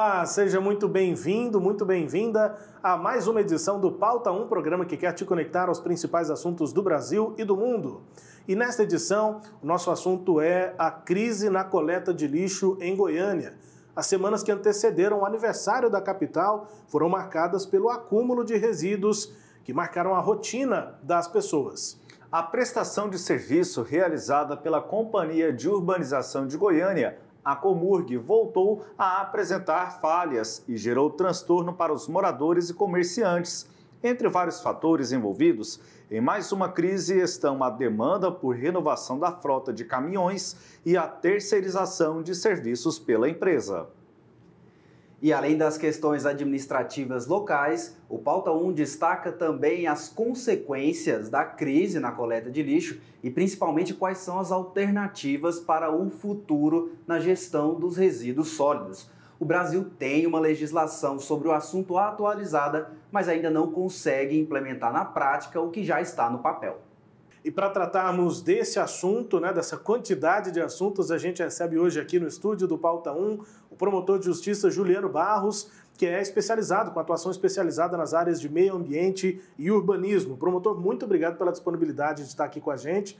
Olá, seja muito bem-vindo, muito bem-vinda a mais uma edição do Pauta 1, programa que quer te conectar aos principais assuntos do Brasil e do mundo. E nesta edição, o nosso assunto é a crise na coleta de lixo em Goiânia. As semanas que antecederam o aniversário da capital foram marcadas pelo acúmulo de resíduos que marcaram a rotina das pessoas. A prestação de serviço realizada pela Companhia de Urbanização de Goiânia, a Comurg, voltou a apresentar falhas e gerou transtorno para os moradores e comerciantes. Entre vários fatores envolvidos, em mais uma crise estão a demanda por renovação da frota de caminhões e a terceirização de serviços pela empresa. E além das questões administrativas locais, o Pauta 1 destaca também as consequências da crise na coleta de lixo e principalmente quais são as alternativas para o futuro na gestão dos resíduos sólidos. O Brasil tem uma legislação sobre o assunto atualizada, mas ainda não consegue implementar na prática o que já está no papel. E para tratarmos desse assunto, dessa quantidade de assuntos, a gente recebe hoje aqui no estúdio do Pauta 1 o promotor de justiça Juliano Barros, que é especializado, com atuação especializada nas áreas de meio ambiente e urbanismo. Promotor, muito obrigado pela disponibilidade de estar aqui com a gente.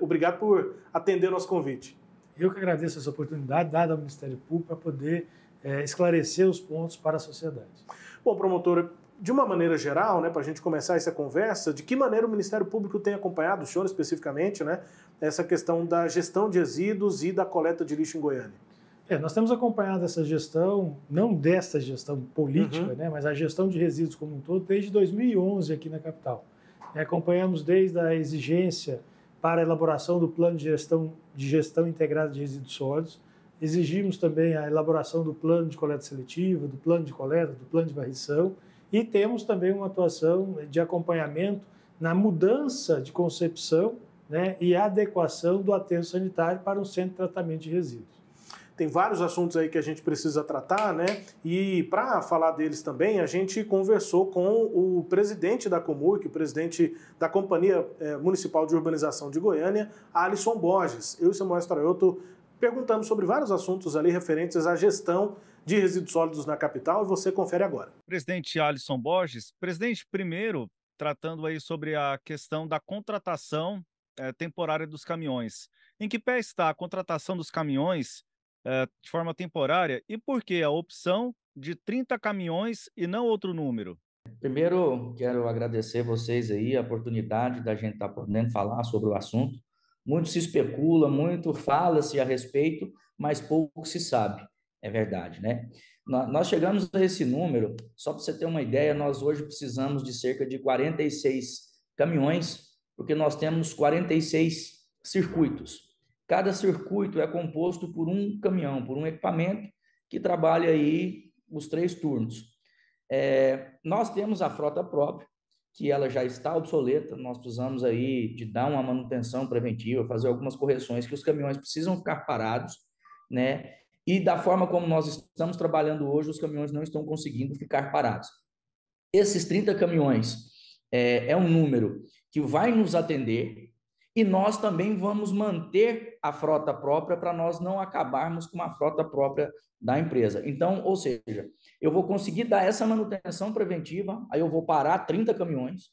Obrigado por atender o nosso convite. Eu que agradeço essa oportunidade dada ao Ministério Público para poder esclarecer os pontos para a sociedade. Bom, promotor, de uma maneira geral, para a gente começar essa conversa, de que maneira o Ministério Público tem acompanhado, o senhor especificamente, essa questão da gestão de resíduos e da coleta de lixo em Goiânia? Nós temos acompanhado essa gestão, não dessa gestão política, mas a gestão de resíduos como um todo, desde 2011 aqui na capital. Acompanhamos desde a exigência para a elaboração do plano de gestão integrada de resíduos sólidos, exigimos também a elaboração do plano de coleta seletiva, do plano de coleta, do plano de varrição, e temos também uma atuação de acompanhamento na mudança de concepção e adequação do aterro sanitário para um centro de tratamento de resíduos. Tem vários assuntos aí que a gente precisa tratar, E para falar deles também, a gente conversou com o presidente da Comurg, o presidente da Companhia Municipal de Urbanização de Goiânia, Alisson Borges. Eu e Samuel Straioto perguntamos sobre vários assuntos ali referentes à gestão de resíduos sólidos na capital, e você confere agora. Presidente Alisson Borges, presidente, primeiro, tratando aí sobre a questão da contratação temporária dos caminhões. Em que pé está a contratação dos caminhões de forma temporária e por que a opção de 30 caminhões e não outro número? Primeiro, quero agradecer vocês aí a oportunidade da gente estar podendo falar sobre o assunto. Muito se especula, muito fala-se a respeito, mas pouco se sabe. É verdade, Nós chegamos a esse número, só para você ter uma ideia, nós hoje precisamos de cerca de 46 caminhões, porque nós temos 46 circuitos. Cada circuito é composto por um caminhão, por um equipamento que trabalha aí os 3 turnos. Nós temos a frota própria, que ela já está obsoleta, nós precisamos aí de dar uma manutenção preventiva, fazer algumas correções, que os caminhões precisam ficar parados, E da forma como nós estamos trabalhando hoje, os caminhões não estão conseguindo ficar parados. Esses 30 caminhões é um número que vai nos atender e nós também vamos manter a frota própria para nós não acabarmos com uma frota própria da empresa. Então, ou seja, eu vou conseguir dar essa manutenção preventiva, aí eu vou parar 30 caminhões,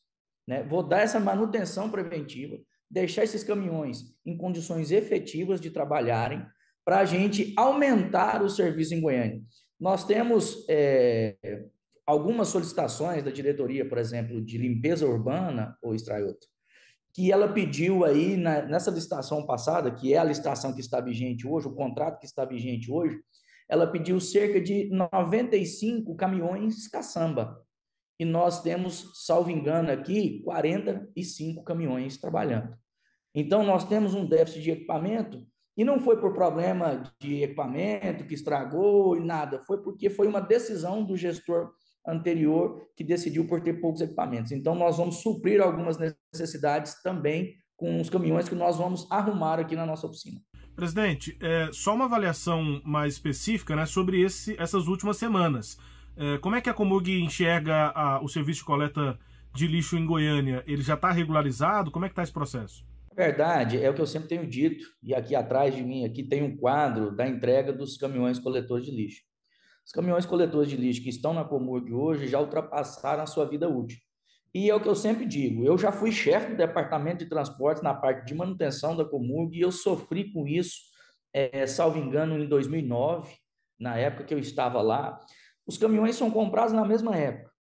Vou dar essa manutenção preventiva, deixar esses caminhões em condições efetivas de trabalharem, para a gente aumentar o serviço em Goiânia. Nós temos algumas solicitações da diretoria, por exemplo, de limpeza urbana, ou Straioto, que ela pediu aí nessa licitação passada, que é a licitação que está vigente hoje, o contrato que está vigente hoje, ela pediu cerca de 95 caminhões caçamba. E nós temos, salvo engano aqui, 45 caminhões trabalhando. Então, nós temos um déficit de equipamento. E não foi por problema de equipamento que estragou e nada, foi porque foi uma decisão do gestor anterior que decidiu por ter poucos equipamentos. Então, nós vamos suprir algumas necessidades também com os caminhões que nós vamos arrumar aqui na nossa oficina. Presidente, só uma avaliação mais específica sobre essas últimas semanas. Como é que a Comurg enxerga o serviço de coleta de lixo em Goiânia? Ele já está regularizado? Como é que está esse processo? Verdade, é o que eu sempre tenho dito, e aqui atrás de mim aqui tem um quadro da entrega dos caminhões coletores de lixo. Os caminhões coletores de lixo que estão na Comurg hoje já ultrapassaram a sua vida útil. E é o que eu sempre digo, eu já fui chefe do departamento de transportes na parte de manutenção da Comurg e eu sofri com isso, salvo engano, em 2009, na época que eu estava lá. Os caminhões são comprados na mesma época.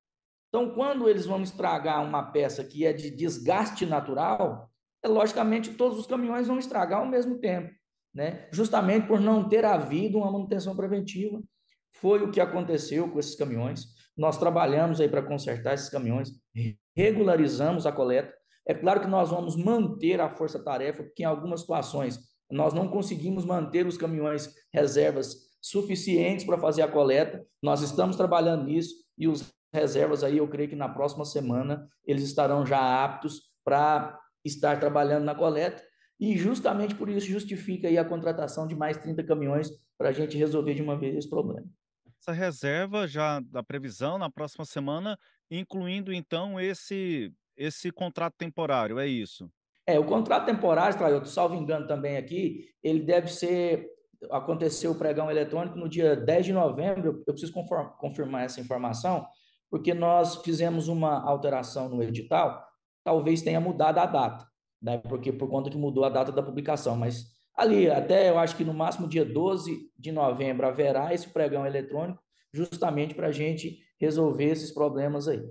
Então, quando eles vão estragar uma peça que é de desgaste natural, logicamente todos os caminhões vão estragar ao mesmo tempo, né? Justamente por não ter havido uma manutenção preventiva. Foi o que aconteceu com esses caminhões. Nós trabalhamos aí para consertar esses caminhões, regularizamos a coleta. É claro que nós vamos manter a força-tarefa, porque em algumas situações nós não conseguimos manter os caminhões reservas suficientes para fazer a coleta. Nós estamos trabalhando nisso e os reservas aí, eu creio que na próxima semana eles estarão já aptos para estar trabalhando na coleta e justamente por isso justifica aí a contratação de mais 30 caminhões para a gente resolver de uma vez esse problema. Essa reserva já da previsão na próxima semana, incluindo então esse contrato temporário, é isso? O contrato temporário, Clailton, salvo engano também aqui, ele deve ser, aconteceu o pregão eletrônico no dia 10 de novembro, eu preciso confirmar essa informação, porque nós fizemos uma alteração no edital, talvez tenha mudado a data, né? Porque por conta que mudou a data da publicação, mas ali, até eu acho que no máximo dia 12 de novembro haverá esse pregão eletrônico, justamente para a gente resolver esses problemas aí.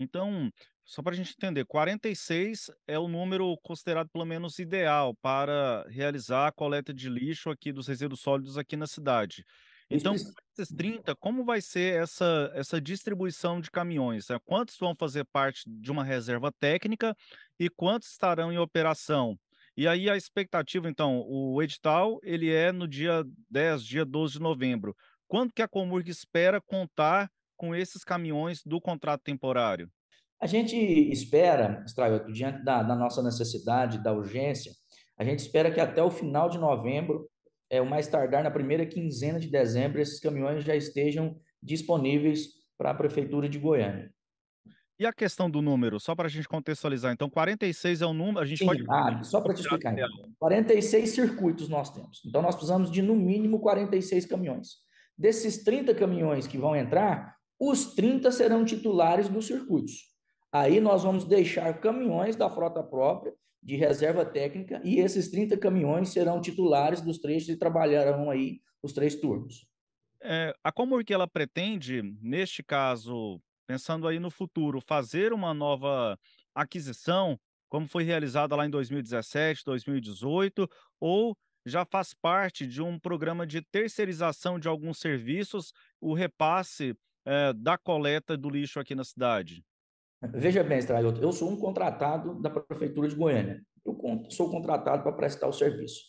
Então, só para a gente entender, 46 é o número considerado pelo menos ideal para realizar a coleta de lixo aqui dos resíduos sólidos aqui na cidade. Então, Isso, esses 30, como vai ser essa distribuição de caminhões? Né? Quantos vão fazer parte de uma reserva técnica e quantos estarão em operação? E aí a expectativa, então, o edital, ele é no dia 10, dia 12 de novembro. Quando que a Comurg espera contar com esses caminhões do contrato temporário? a gente espera, Straioto, diante da nossa necessidade, da urgência, a gente espera que até o final de novembro, o mais tardar na primeira quinzena de dezembro, esses caminhões já estejam disponíveis para a Prefeitura de Goiânia. E a questão do número, só para a gente contextualizar, então 46 é o número, a gente pode Sim, só para te explicar, ideal. então. 46 circuitos nós temos. Então, nós precisamos de, no mínimo, 46 caminhões. Desses 30 caminhões que vão entrar, os 30 serão titulares dos circuitos. Aí nós vamos deixar caminhões da frota própria, de reserva técnica, e esses 30 caminhões serão titulares dos trechos e trabalharão aí os 3 turnos. A Comurg ela pretende, neste caso, pensando aí no futuro, fazer uma nova aquisição, como foi realizada lá em 2017, 2018, ou já faz parte de um programa de terceirização de alguns serviços, o repasse, da coleta do lixo aqui na cidade? Veja bem, Estralhoto, eu sou um contratado da Prefeitura de Goiânia. Eu sou contratado para prestar o serviço.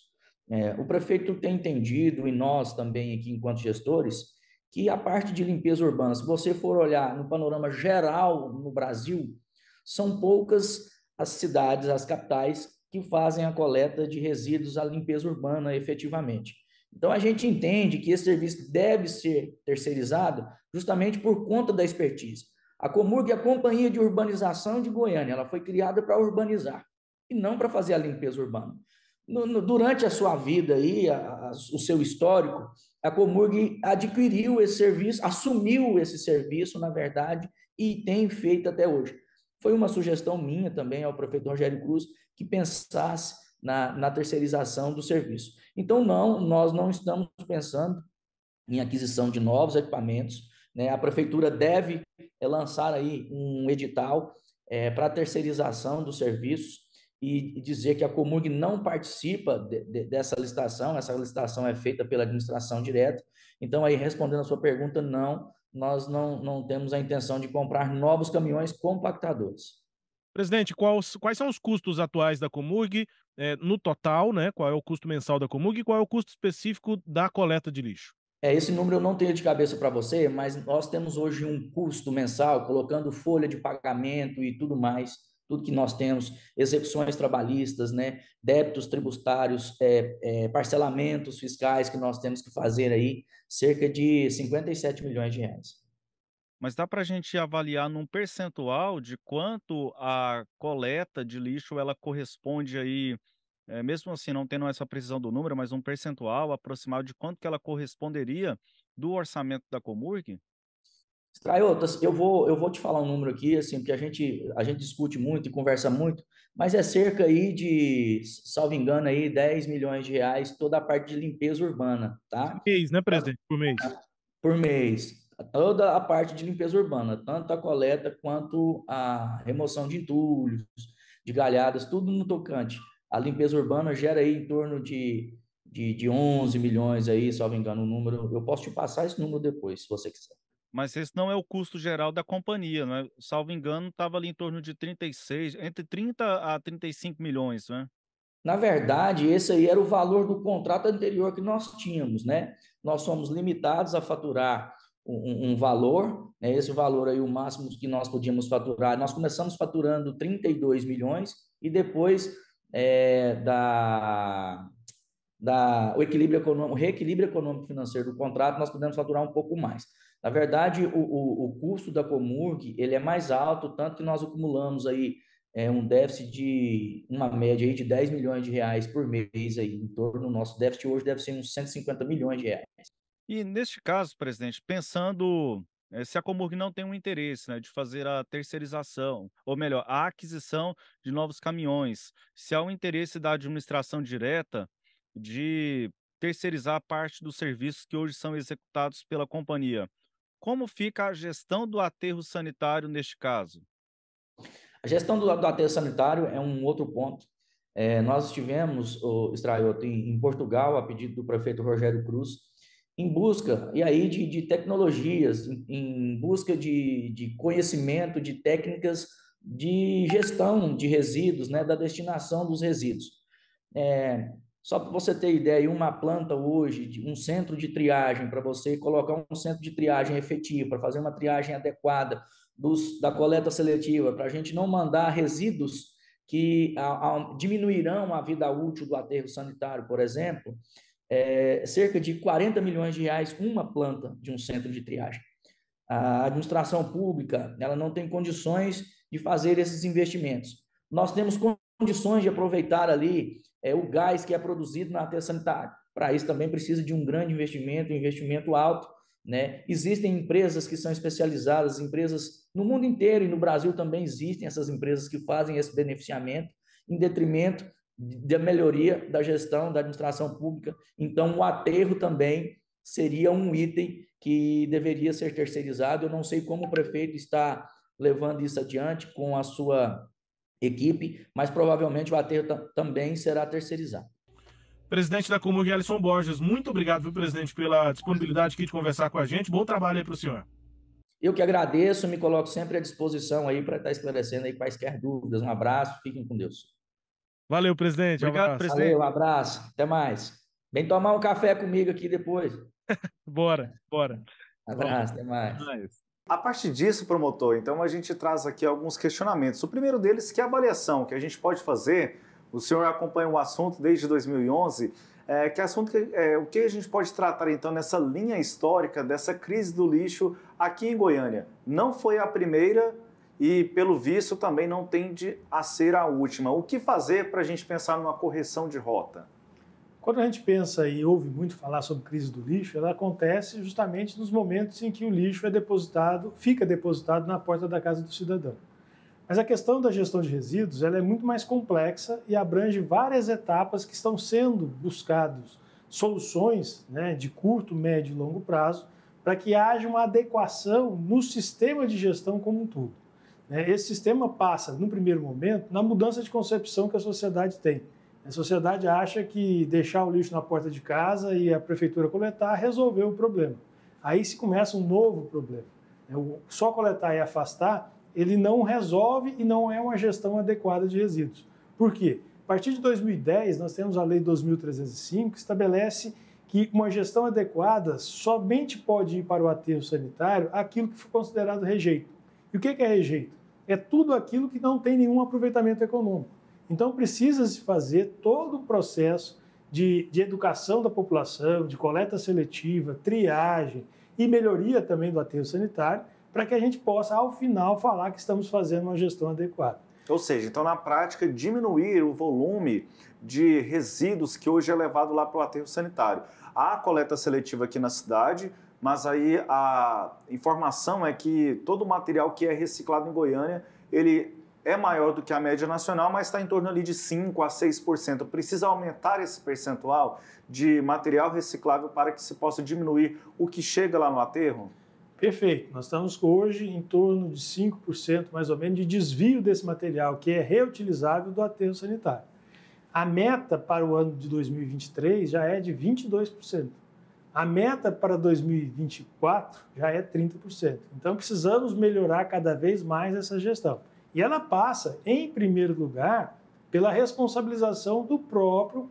O prefeito tem entendido, e nós também aqui, enquanto gestores, que a parte de limpeza urbana, se você for olhar no panorama geral no Brasil, são poucas as cidades, as capitais, que fazem a coleta de resíduos, a limpeza urbana efetivamente. Então, a gente entende que esse serviço deve ser terceirizado justamente por conta da expertise. A Comurg é a Companhia de Urbanização de Goiânia, ela foi criada para urbanizar e não para fazer a limpeza urbana. Durante a sua vida aí, o seu histórico, a Comurg adquiriu esse serviço, assumiu esse serviço, na verdade, e tem feito até hoje. Foi uma sugestão minha também ao prefeito Rogério Cruz que pensasse na terceirização do serviço. Então, não, nós não estamos pensando em aquisição de novos equipamentos, né? A prefeitura deve lançar aí um edital para terceirização dos serviços e dizer que a Comurg não participa dessa licitação, essa licitação é feita pela administração direta. Então, aí, respondendo a sua pergunta, não, nós não temos a intenção de comprar novos caminhões compactadores. Presidente, quais são os custos atuais da Comurg, no total, né? Qual é o custo mensal da Comurg e qual é o custo específico da coleta de lixo? Esse número eu não tenho de cabeça para você, mas nós temos hoje um custo mensal, colocando folha de pagamento e tudo mais, tudo que nós temos, execuções trabalhistas, né, débitos tributários, parcelamentos fiscais que nós temos que fazer aí, cerca de 57 milhões de reais. Mas dá para a gente avaliar num percentual de quanto a coleta de lixo ela corresponde aí, mesmo assim não tendo essa precisão do número, mas um percentual aproximado de quanto que ela corresponderia do orçamento da Comurg? Straiotas, eu vou te falar um número aqui, assim, porque a gente discute muito e conversa muito, mas é cerca aí de, salvo engano, aí 10 milhões de reais toda a parte de limpeza urbana, tá? Mês, né, presidente? Por mês. Por mês. Toda a parte de limpeza urbana, tanto a coleta quanto a remoção de entulhos, de galhadas, tudo no tocante. A limpeza urbana gera aí em torno de 11 milhões aí, salvo engano, o número. Eu posso te passar esse número depois, se você quiser. Mas esse não é o custo geral da companhia, né? Salvo engano, estava ali em torno de 36, entre 30 a 35 milhões, né? Na verdade, esse aí era o valor do contrato anterior que nós tínhamos, né? Nós somos limitados a faturar um valor, né? Esse valor aí, o máximo que nós podíamos faturar, nós começamos faturando 32 milhões e depois o reequilíbrio econômico financeiro do contrato, nós podemos faturar um pouco mais. Na verdade, o custo da Comurg, ele é mais alto, tanto que nós acumulamos aí um déficit de uma média aí de 10 milhões de reais por mês aí, em torno do nosso déficit hoje deve ser uns 150 milhões de reais. E neste caso, presidente, pensando se a Comurg não tem um interesse, né, de fazer a terceirização, ou melhor, a aquisição de novos caminhões, se há um interesse da administração direta de terceirizar parte dos serviços que hoje são executados pela companhia, como fica a gestão do aterro sanitário neste caso? A gestão do aterro sanitário é um outro ponto. Nós estivemos, Straioto, em Portugal, a pedido do prefeito Rogério Cruz, em busca, e aí, de tecnologias, em busca de conhecimento, de técnicas de gestão de resíduos, né, da destinação dos resíduos. Só para você ter ideia, uma planta hoje, um centro de triagem, para você colocar um centro de triagem efetivo, para fazer uma triagem adequada da coleta seletiva, para a gente não mandar resíduos que diminuirão a vida útil do aterro sanitário, por exemplo, cerca de 40 milhões de reais uma planta de um centro de triagem. A administração pública, ela não tem condições de fazer esses investimentos. Nós temos condições de aproveitar ali o gás que é produzido na aterro sanitário. Para isso também precisa de um grande investimento, um investimento alto, né? Existem empresas que são especializadas, empresas no mundo inteiro e no Brasil também existem essas empresas que fazem esse beneficiamento em detrimento da melhoria da gestão da administração pública. Então, o aterro também seria um item que deveria ser terceirizado. Eu não sei como o prefeito está levando isso adiante com a sua equipe, mas provavelmente o aterro também será terceirizado. Presidente da Comurg, Alisson Borges, muito obrigado, viu, presidente, pela disponibilidade aqui de conversar com a gente. Bom trabalho aí para o senhor. Eu que agradeço, me coloco sempre à disposição aí para estar esclarecendo aí quaisquer dúvidas. Um abraço, fiquem com Deus. Valeu, presidente. Obrigado, presidente. Valeu, um abraço, até mais. Vem tomar um café comigo aqui depois. Bora. Abraço, até mais. A partir disso, promotor, então a gente traz aqui alguns questionamentos. O primeiro deles, que é a avaliação que a gente pode fazer, o senhor acompanha o assunto desde 2011, o que a gente pode tratar então nessa linha histórica dessa crise do lixo aqui em Goiânia? Não foi a primeira e, pelo visto, também não tende a ser a última. O que fazer para a gente pensar numa correção de rota? Quando a gente pensa e ouve muito falar sobre crise do lixo, ela acontece justamente nos momentos em que o lixo fica depositado na porta da casa do cidadão. Mas a questão da gestão de resíduos ela é muito mais complexa e abrange várias etapas que estão sendo buscadas soluções, né, de curto, médio e longo prazo para que haja uma adequação no sistema de gestão como um todo. Esse sistema passa, no primeiro momento, na mudança de concepção que a sociedade tem. A sociedade acha que deixar o lixo na porta de casa e a prefeitura coletar resolveu o problema. Aí se começa um novo problema. Só coletar e afastar, ele não resolve e não é uma gestão adequada de resíduos. Por quê? A partir de 2010, nós temos a Lei 2.305, que estabelece que uma gestão adequada somente pode ir para o aterro sanitário aquilo que for considerado rejeito. E o que é rejeito? É tudo aquilo que não tem nenhum aproveitamento econômico. Então, precisa-se fazer todo um processo de educação da população, de coleta seletiva, triagem e melhoria também do aterro sanitário, para que a gente possa, ao final, falar que estamos fazendo uma gestão adequada. Ou seja, então, na prática, diminuir o volume de resíduos que hoje é levado lá para o aterro sanitário. Há coleta seletiva aqui na cidade, mas aí a informação é que todo o material que é reciclado em Goiânia, ele é maior do que a média nacional, mas está em torno ali de 5% a 6%. Precisa aumentar esse percentual de material reciclável para que se possa diminuir o que chega lá no aterro? Perfeito. Nós estamos hoje em torno de 5%, mais ou menos, de desvio desse material, que é reutilizável do aterro sanitário. A meta para o ano de 2023 já é de 22%. A meta para 2024 já é 30%. Então, precisamos melhorar cada vez mais essa gestão. E ela passa, em primeiro lugar, pela responsabilização do próprio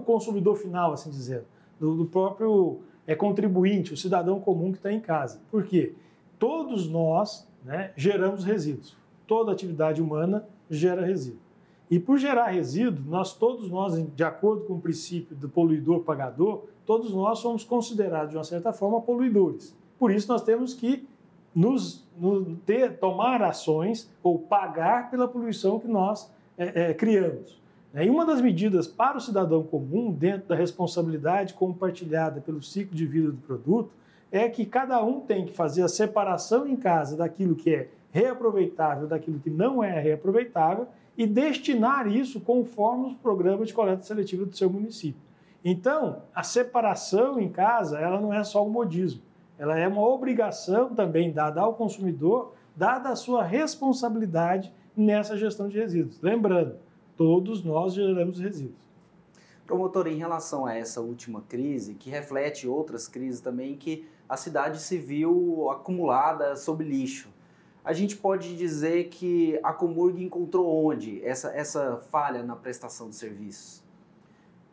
consumidor final, assim dizendo, do próprio contribuinte, o cidadão comum que está em casa. Por quê? Todos nós, né, geramos resíduos. Toda atividade humana gera resíduo. E por gerar resíduo, todos nós, de acordo com o princípio do poluidor-pagador, todos nós somos considerados, de uma certa forma, poluidores. Por isso, nós temos que tomar ações ou pagar pela poluição que nós criamos. E uma das medidas para o cidadão comum, dentro da responsabilidade compartilhada pelo ciclo de vida do produto, é que cada um tem que fazer a separação em casa daquilo que é reaproveitável, daquilo que não é reaproveitável, e destinar isso conforme os programas de coleta seletiva do seu município. Então, a separação em casa, ela não é só um modismo, ela é uma obrigação também dada ao consumidor, dada a sua responsabilidade nessa gestão de resíduos. Lembrando, todos nós geramos resíduos. Promotor, em relação a essa última crise, que reflete outras crises também, que a cidade se viu acumulada sob lixo, a gente pode dizer que a Comurg encontrou onde essa falha na prestação de serviços?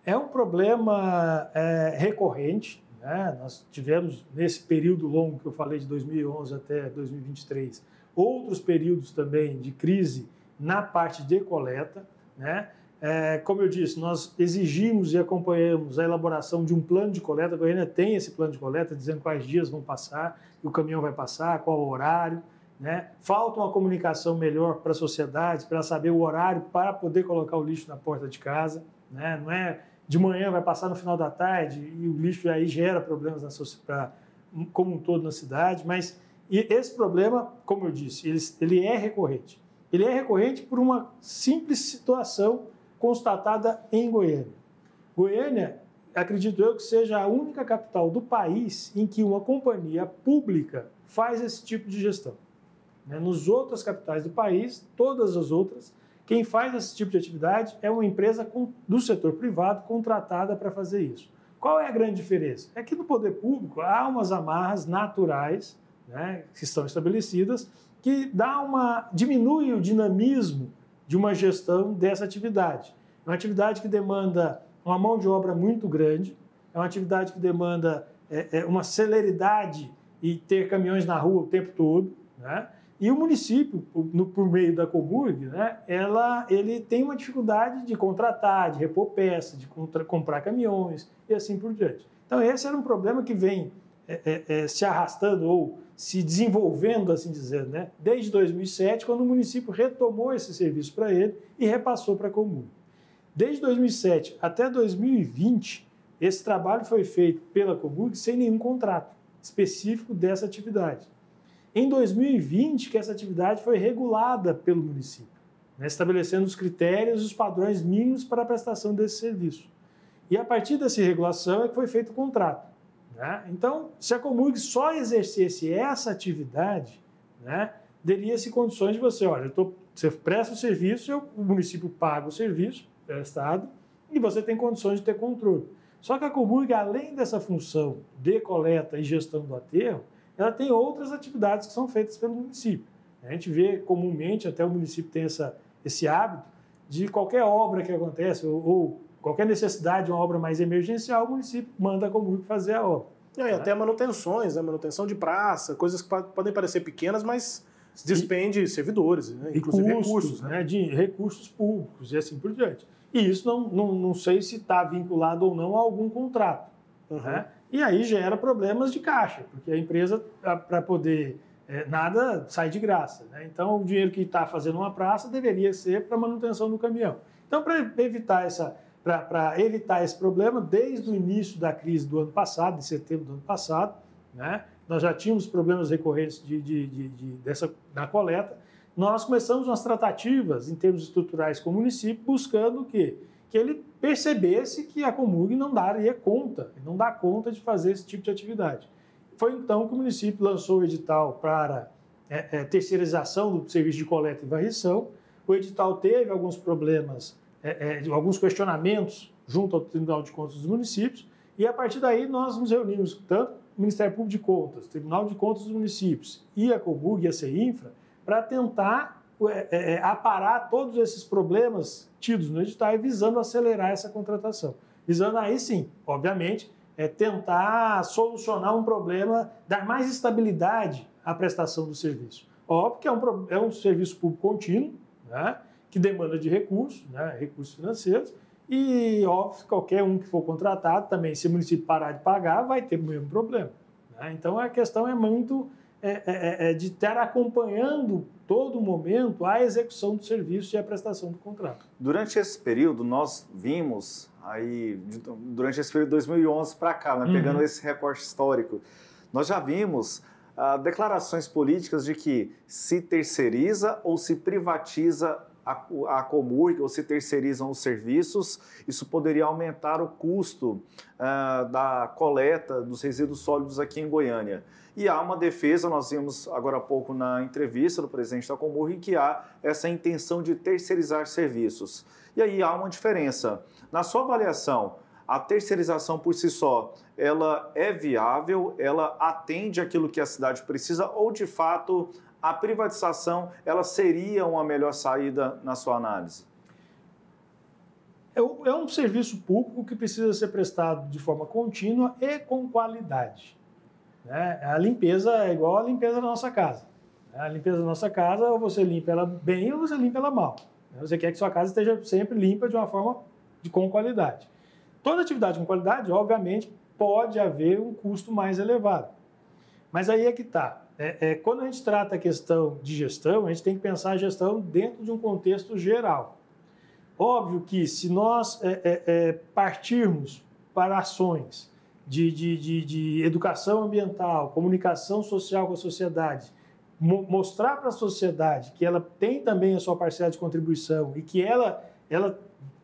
É um problema recorrente, né? Nós tivemos, nesse período longo que eu falei, de 2011 até 2023, outros períodos também de crise na parte de coleta, né? Como eu disse, nós exigimos e acompanhamos a elaboração de um plano de coleta. A Goiânia tem esse plano de coleta, dizendo quais dias vão passar, o caminhão vai passar, qual o horário, né? Falta uma comunicação melhor para a sociedade, para saber o horário para poder colocar o lixo na porta de casa, né? Não é de manhã, vai passar no final da tarde e o lixo aí gera problemas como um todo na cidade, mas esse problema, como eu disse, ele é recorrente. Ele é recorrente por uma simples situação constatada em Goiânia. Goiânia, acredito eu, que seja a única capital do país em que uma companhia pública faz esse tipo de gestão. Nos outras capitais do país, todas as outras, quem faz esse tipo de atividade é uma empresa do setor privado contratada para fazer isso. Qual é a grande diferença? É que no poder público há umas amarras naturais, né, que estão estabelecidas, que diminui o dinamismo de uma gestão dessa atividade. É uma atividade que demanda uma mão de obra muito grande, é uma atividade que demanda uma celeridade e ter caminhões na rua o tempo todo, né? E o município, por meio da Comurg, né, ele tem uma dificuldade de contratar, de repor peças, de comprar caminhões e assim por diante. Então, esse era um problema que vem se arrastando ou se desenvolvendo, assim dizendo, né, desde 2007, quando o município retomou esse serviço para ele e repassou para a Comurg. Desde 2007 até 2020, esse trabalho foi feito pela Comurg sem nenhum contrato específico dessa atividade. Em 2020, que essa atividade foi regulada pelo município, né, estabelecendo os critérios e os padrões mínimos para a prestação desse serviço. E a partir dessa regulação é que foi feito o contrato, né? Então, se a Comurg só exercesse essa atividade, né, daria-se condições de você presta o serviço, o município paga o serviço prestado e você tem condições de ter controle. Só que a Comurg, além dessa função de coleta e gestão do aterro, ela tem outras atividades que são feitas pelo município. A gente vê comumente, até o município tem esse hábito, de qualquer obra que acontece, ou qualquer necessidade de uma obra mais emergencial, o município manda a Comurg fazer a obra. E até manutenções, né? Manutenção de praça, coisas que podem parecer pequenas, mas despende servidores, né? Inclusive recursos, né? De recursos públicos e assim por diante. E isso não sei se está vinculado ou não a algum contrato. Uhum. Né? E aí gera problemas de caixa, porque a empresa, para poder... nada sai de graça, né? Então, o dinheiro que está fazendo uma praça deveria ser para manutenção do caminhão. Então, para evitar para evitar esse problema, desde o início da crise do ano passado, de setembro do ano passado, né, nós já tínhamos problemas recorrentes na coleta. Nós começamos umas tratativas em termos estruturais com o município, buscando o quê? Que ele percebesse que a Comurg não daria conta, não dá conta de fazer esse tipo de atividade. Foi então que o município lançou o edital para terceirização do serviço de coleta e varrição. O edital teve alguns problemas, alguns questionamentos junto ao Tribunal de Contas dos municípios, e a partir daí nós nos reunimos, tanto o Ministério Público de Contas, o Tribunal de Contas dos municípios e a Comurg e a CEINFRA, para tentar aparar todos esses problemas tidos no edital e visando acelerar essa contratação. Visando aí sim, obviamente, tentar solucionar um problema, dar mais estabilidade à prestação do serviço. Óbvio que é um serviço público contínuo, né, que demanda de recursos, né, recursos financeiros, e óbvio que qualquer um que for contratado também, se o município parar de pagar, vai ter o mesmo problema. Né? Então a questão é muito de estar acompanhando todo momento a execução do serviço e a prestação do contrato. Durante esse período, nós vimos, durante esse período de 2011 para cá, né, pegando esse recorte histórico, nós já vimos declarações políticas de que se terceiriza ou se privatiza a Comurg, ou se terceirizam os serviços, isso poderia aumentar o custo da coleta dos resíduos sólidos aqui em Goiânia. E há uma defesa, nós vimos agora há pouco na entrevista do presidente da Comurg, que há essa intenção de terceirizar serviços. E aí há uma diferença. Na sua avaliação, a terceirização por si só, ela é viável, ela atende aquilo que a cidade precisa, ou de fato a privatização ela seria uma melhor saída na sua análise? É um serviço público que precisa ser prestado de forma contínua e com qualidade. Né? A limpeza é igual a limpeza da nossa casa. A limpeza da nossa casa, ou você limpa ela bem ou você limpa ela mal. Você quer que sua casa esteja sempre limpa de uma forma com qualidade. Toda atividade com qualidade, obviamente, pode haver um custo mais elevado. Mas aí é que está. Quando a gente trata a questão de gestão, a gente tem que pensar a gestão dentro de um contexto geral. Óbvio que se nós partirmos para ações de educação ambiental, comunicação social com a sociedade, mostrar para a sociedade que ela tem também a sua parcela de contribuição e que ela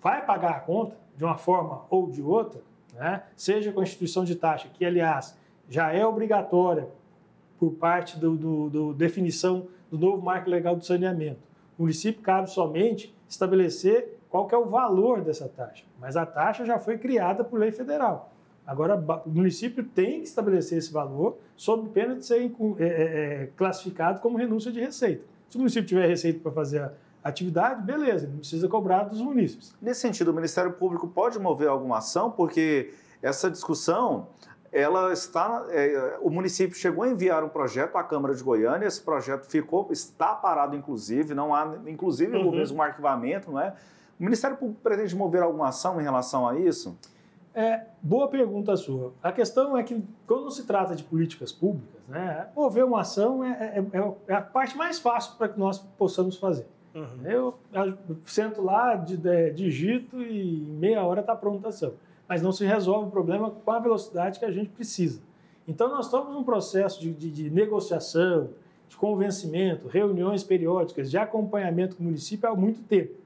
vai pagar a conta de uma forma ou de outra, né? Seja com a instituição de taxa, que, aliás, já é obrigatória por parte da definição do novo marco legal do saneamento. O município cabe somente estabelecer qual que é o valor dessa taxa, mas a taxa já foi criada por lei federal. Agora, o município tem que estabelecer esse valor sob pena de ser classificado como renúncia de receita. Se o município tiver receita para fazer a atividade, beleza, não precisa cobrar dos munícipes. Nesse sentido, o Ministério Público pode mover alguma ação, porque essa discussão, ela está, o município chegou a enviar um projeto à Câmara de Goiânia, esse projeto está parado, inclusive, não há, inclusive, o mesmo arquivamento, não é? O Ministério Público pretende mover alguma ação em relação a isso? Boa pergunta sua. A questão é que, quando se trata de políticas públicas, né, mover uma ação é a parte mais fácil para que nós possamos fazer. Eu sento lá, digito e em meia hora está pronta a ação. Mas não se resolve o problema com a velocidade que a gente precisa. Então, nós estamos num processo de negociação, de convencimento, reuniões periódicas, de acompanhamento com o município há muito tempo.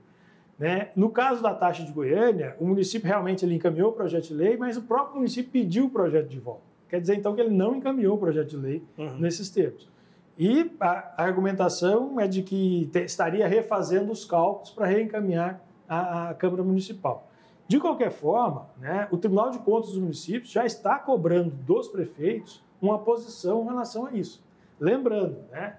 Né? No caso da taxa de Goiânia, o município realmente encaminhou o projeto de lei, mas o próprio município pediu o projeto de volta. Quer dizer, então, que ele não encaminhou o projeto de lei nesses termos. E a argumentação é de que estaria refazendo os cálculos para reencaminhar à Câmara Municipal. De qualquer forma, né, o Tribunal de Contas dos municípios já está cobrando dos prefeitos uma posição em relação a isso. Lembrando, né,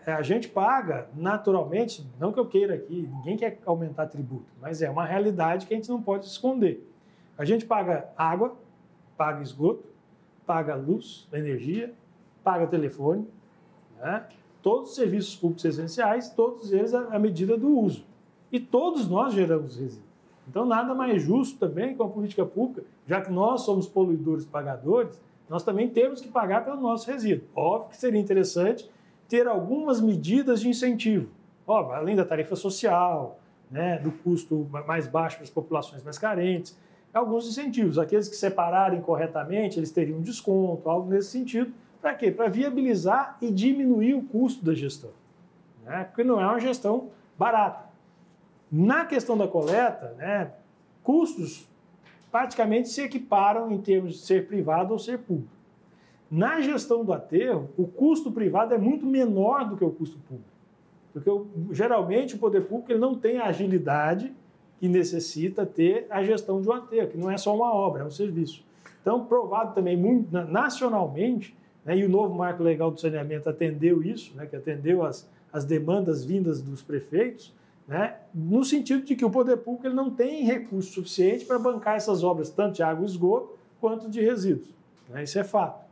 a gente paga naturalmente, não que eu queira aqui, ninguém quer aumentar tributo, mas é uma realidade que a gente não pode esconder. A gente paga água, paga esgoto, paga luz, energia, paga telefone, né? Todos os serviços públicos essenciais, todos eles à medida do uso. E todos nós geramos resíduos. Então, nada mais justo também com a política pública, já que nós somos poluidores pagadores, nós também temos que pagar pelo nosso resíduo. Óbvio que seria interessante ter algumas medidas de incentivo. Óbvio, além da tarifa social, né, do custo mais baixo para as populações mais carentes. Alguns incentivos. Aqueles que separarem corretamente, eles teriam um desconto, algo nesse sentido. Para quê? Para viabilizar e diminuir o custo da gestão, né? Porque não é uma gestão barata. Na questão da coleta, né, custos praticamente se equiparam em termos de ser privado ou ser público. Na gestão do aterro, o custo privado é muito menor do que o custo público. Porque geralmente o poder público ele não tem a agilidade que necessita ter a gestão de um aterro, que não é só uma obra, é um serviço. Então, provado também muito, nacionalmente, né, e o novo marco legal do saneamento atendeu isso, né, que atendeu as demandas vindas dos prefeitos, né, no sentido de que o poder público ele não tem recurso suficiente para bancar essas obras, tanto de água e esgoto, quanto de resíduos. Né, isso é fato.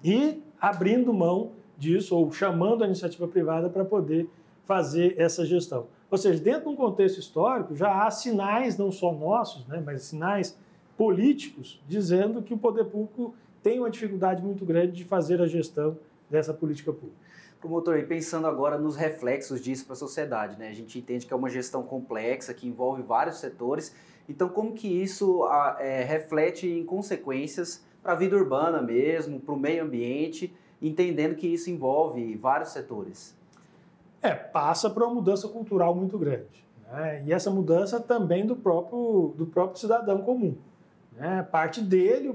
E abrindo mão disso, ou chamando a iniciativa privada para poder fazer essa gestão. Ou seja, dentro de um contexto histórico, já há sinais, não só nossos, né, mas sinais políticos, dizendo que o poder público tem uma dificuldade muito grande de fazer a gestão dessa política pública. Promotor, e pensando agora nos reflexos disso para a sociedade, né? A gente entende que é uma gestão complexa, que envolve vários setores. Então, como que isso reflete em consequências para a vida urbana mesmo, para o meio ambiente, entendendo que isso envolve vários setores? Passa por uma mudança cultural muito grande, né? E essa mudança também do próprio cidadão comum, né? Parte dele,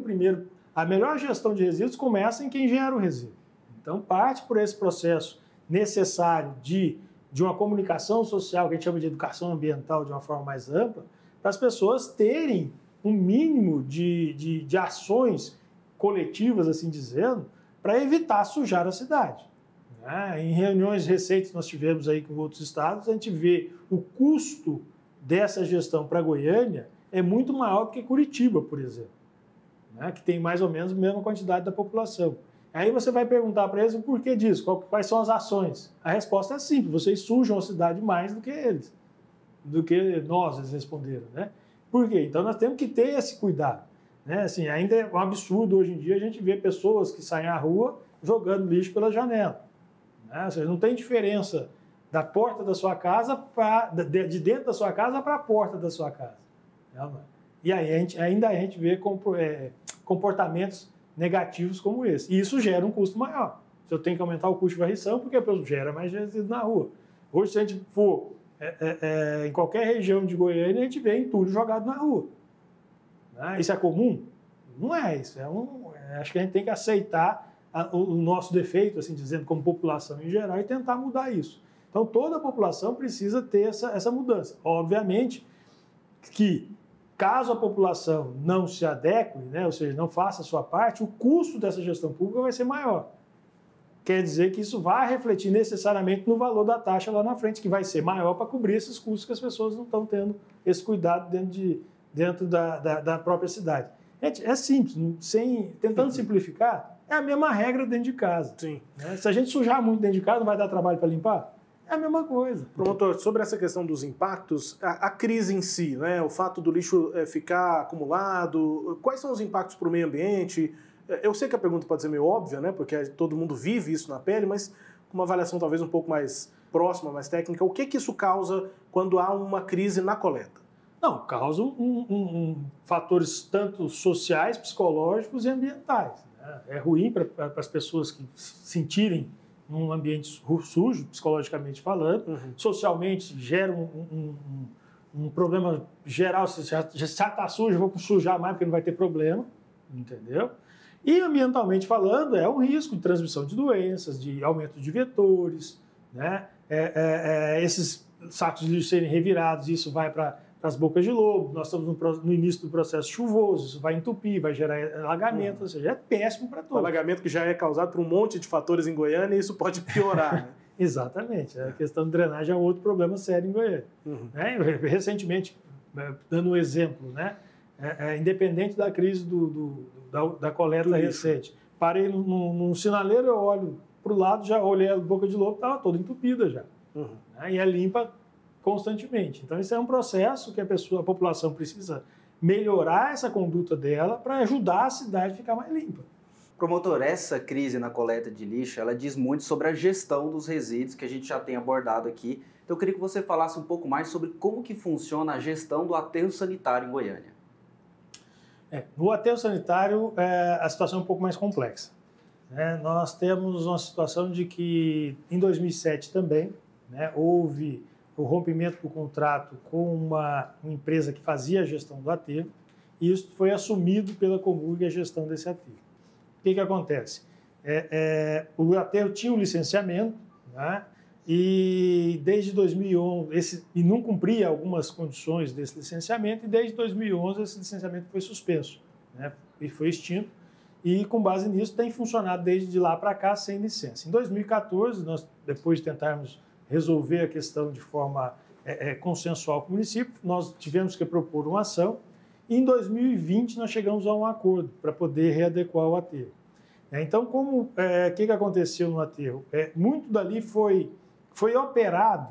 a melhor gestão de resíduos começa em quem gera o resíduo. Então, parte por esse processo necessário de uma comunicação social, que a gente chama de educação ambiental de uma forma mais ampla, para as pessoas terem um mínimo de ações coletivas, assim dizendo, para evitar sujar a cidade. Em reuniões recentes que nós tivemos aí com outros estados, a gente vê o custo dessa gestão para Goiânia é muito maior do que Curitiba, por exemplo, né? Que tem mais ou menos a mesma quantidade da população. Aí você vai perguntar para eles o porquê disso, quais são as ações. A resposta é simples, vocês sujam a cidade mais do que eles, do que nós, eles responderam, né? Por quê? Então nós temos que ter esse cuidado, né? Assim, ainda é um absurdo hoje em dia a gente ver pessoas que saem à rua jogando lixo pela janela. Ou seja, não tem diferença da porta da sua casa, de dentro da sua casa para a porta da sua casa. E aí a gente vê comportamentos negativos como esse. E isso gera um custo maior. Se eu tenho que aumentar o custo de varrição, porque gera mais resíduo na rua. Hoje, se a gente for em qualquer região de Goiânia, a gente vê entulho jogado na rua. Isso é comum? Não é isso. Acho que a gente tem que aceitar o nosso defeito, assim dizendo, como população em geral, e tentar mudar isso. Então, toda a população precisa ter essa mudança. Obviamente que, caso a população não se adeque, né, ou seja, não faça a sua parte, o custo dessa gestão pública vai ser maior. Quer dizer que isso vai refletir necessariamente no valor da taxa lá na frente, que vai ser maior para cobrir esses custos que as pessoas não estão tendo esse cuidado dentro da própria cidade. Gente, é simples, tentando simplificar, é a mesma regra dentro de casa. Sim. Né? Se a gente sujar muito dentro de casa, não vai dar trabalho para limpar? É a mesma coisa. Promotor, sobre essa questão dos impactos, a crise em si, né, o fato do lixo ficar acumulado, quais são os impactos para o meio ambiente? Eu sei que a pergunta pode ser meio óbvia, né, porque todo mundo vive isso na pele, mas com uma avaliação talvez um pouco mais próxima, mais técnica, o que isso causa quando há uma crise na coleta? Não, causa fatores tanto sociais, psicológicos e ambientais. Né? É ruim para as pessoas que se sentirem num ambiente sujo, psicologicamente falando. Uhum. Socialmente, gera um problema geral. Se já está sujo, vou sujar mais porque não vai ter problema, entendeu? E ambientalmente falando, é um risco de transmissão de doenças, de aumento de vetores, né? Esses sacos de lixo serem revirados, isso vai para as bocas de lobo. Nós estamos no início do processo chuvoso, isso vai entupir, vai gerar alagamento, ou seja, é péssimo para todos. O alagamento que já é causado por um monte de fatores em Goiânia, e isso pode piorar, né? Exatamente. A questão de drenagem é um outro problema sério em Goiânia. Uhum. Recentemente, dando um exemplo, né? Independente da crise da coleta recente, parei num sinaleiro, eu olho para o lado, já olhei a boca de lobo, estava toda entupida já. Uhum. E é limpa constantemente. Então, isso é um processo que a população precisa melhorar essa conduta dela para ajudar a cidade a ficar mais limpa. Promotor, essa crise na coleta de lixo, ela diz muito sobre a gestão dos resíduos que a gente já tem abordado aqui. Então eu queria que você falasse um pouco mais sobre como que funciona a gestão do aterro sanitário em Goiânia. No aterro sanitário, a situação é um pouco mais complexa. Nós temos uma situação de que, em 2007 também, houve o rompimento do contrato com uma empresa que fazia a gestão do aterro, e isso foi assumido pela Comurg, a gestão desse aterro. O que acontece? O aterro tinha um licenciamento, e desde 2011, e não cumpria algumas condições desse licenciamento, e desde 2011 esse licenciamento foi suspenso, e foi extinto, e com base nisso tem funcionado desde lá para cá sem licença. Em 2014, nós, depois de tentarmos resolver a questão de forma consensual com o município, nós tivemos que propor uma ação, e em 2020 nós chegamos a um acordo para poder readequar o aterro. Então, o que aconteceu no aterro? Muito dali foi operado,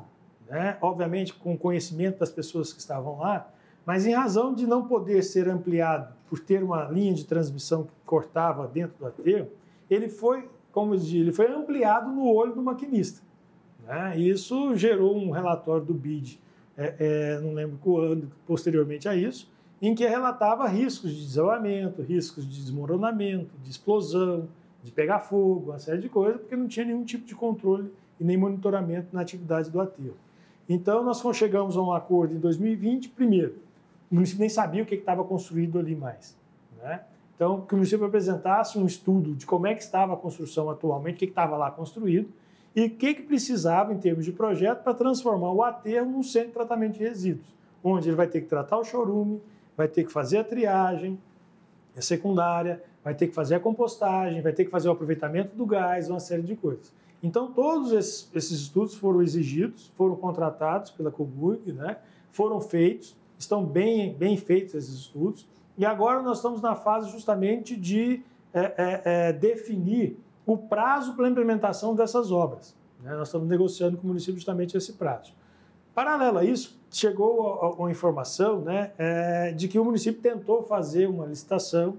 obviamente com conhecimento das pessoas que estavam lá, mas em razão de não poder ser ampliado por ter uma linha de transmissão que cortava dentro do aterro, ele foi, como eu disse, ele foi ampliado no olho do maquinista. E isso gerou um relatório do BID, não lembro quando, posteriormente a isso, em que relatava riscos de desalamento, riscos de desmoronamento, de explosão, de pegar fogo, uma série de coisas, porque não tinha nenhum tipo de controle e nem monitoramento na atividade do aterro. Então, nós chegamos a um acordo em 2020, primeiro, o município nem sabia o que estava construído ali mais. Então, que o município apresentasse um estudo de como é que estava a construção atualmente, o que estava lá construído, e o que precisava, em termos de projeto, para transformar o aterro num centro de tratamento de resíduos, onde ele vai ter que tratar o chorume, vai ter que fazer a triagem secundária, vai ter que fazer a compostagem, vai ter que fazer o aproveitamento do gás, uma série de coisas. Então, todos esses estudos foram exigidos, foram contratados pela Comurg, foram feitos, estão bem feitos esses estudos, e agora nós estamos na fase justamente de definir o prazo para a implementação dessas obras. Nós estamos negociando com o município justamente esse prazo. Paralelo a isso, chegou a informação de que o município tentou fazer uma licitação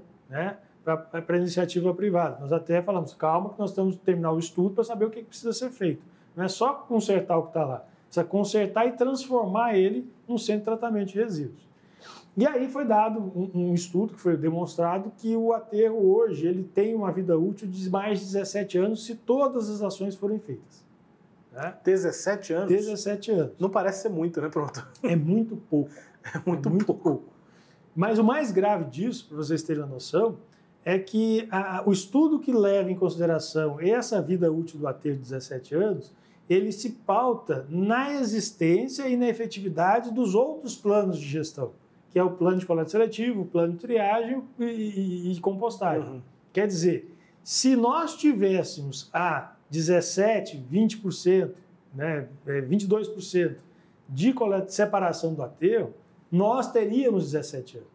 para a iniciativa privada. Nós até falamos, calma, que nós temos que terminar o estudo para saber o que precisa ser feito. Não é só consertar o que está lá, precisa consertar e transformar ele num centro de tratamento de resíduos. E aí foi dado um estudo que foi demonstrado que o aterro hoje ele tem uma vida útil de mais de 17 anos se todas as ações forem feitas. 17 anos? 17 anos. Não parece ser muito, né, pronto? É muito pouco. É muito pouco. Mas o mais grave disso, para vocês terem uma noção, é que o estudo que leva em consideração essa vida útil do aterro de 17 anos, ele se pauta na existência e na efetividade dos outros planos de gestão, que é o plano de coleta seletivo, o plano de triagem e compostagem. Uhum. Quer dizer, se nós tivéssemos 17%, 20%, 22% de separação do aterro, nós teríamos 17 anos.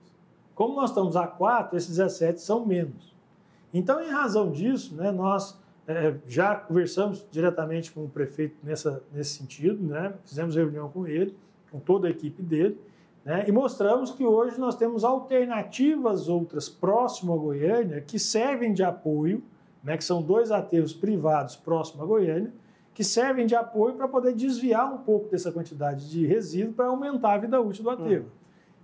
Como nós estamos a 4, esses 17 são menos. Então, em razão disso, nós já conversamos diretamente com o prefeito nesse sentido, fizemos reunião com ele, com toda a equipe dele, e mostramos que hoje nós temos alternativas outras próximo a Goiânia que servem de apoio, que são 2 aterros privados próximo a Goiânia, que servem de apoio para poder desviar um pouco dessa quantidade de resíduo para aumentar a vida útil do aterro.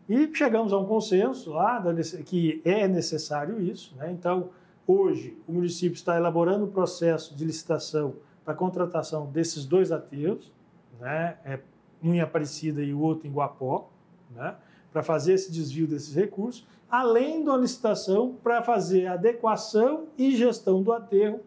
E chegamos a um consenso lá que é necessário isso. Então, hoje, o município está elaborando um processo de licitação para a contratação desses 2 aterros, um em Aparecida e o outro em Guapó, para fazer esse desvio desses recursos, além da licitação para fazer a adequação e gestão do aterro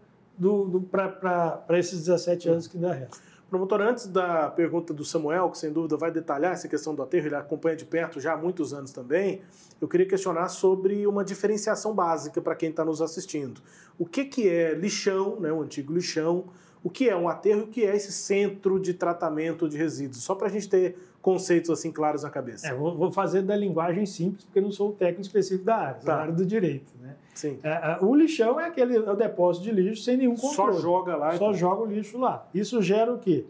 para esses 17 anos que ainda restam. Promotor, antes da pergunta do Samuel, que sem dúvida vai detalhar essa questão do aterro, ele acompanha de perto já há muitos anos também, eu queria questionar sobre uma diferenciação básica para quem está nos assistindo. O que é lixão, o antigo lixão, o que é um aterro e o que é esse centro de tratamento de resíduos? Só para a gente ter conceitos assim claros na cabeça. Vou fazer da linguagem simples, porque eu não sou o técnico específico da área, da área do direito. Sim. O lixão é o depósito de lixo sem nenhum controle. Só joga lá. Só joga o lixo lá. Isso gera o quê?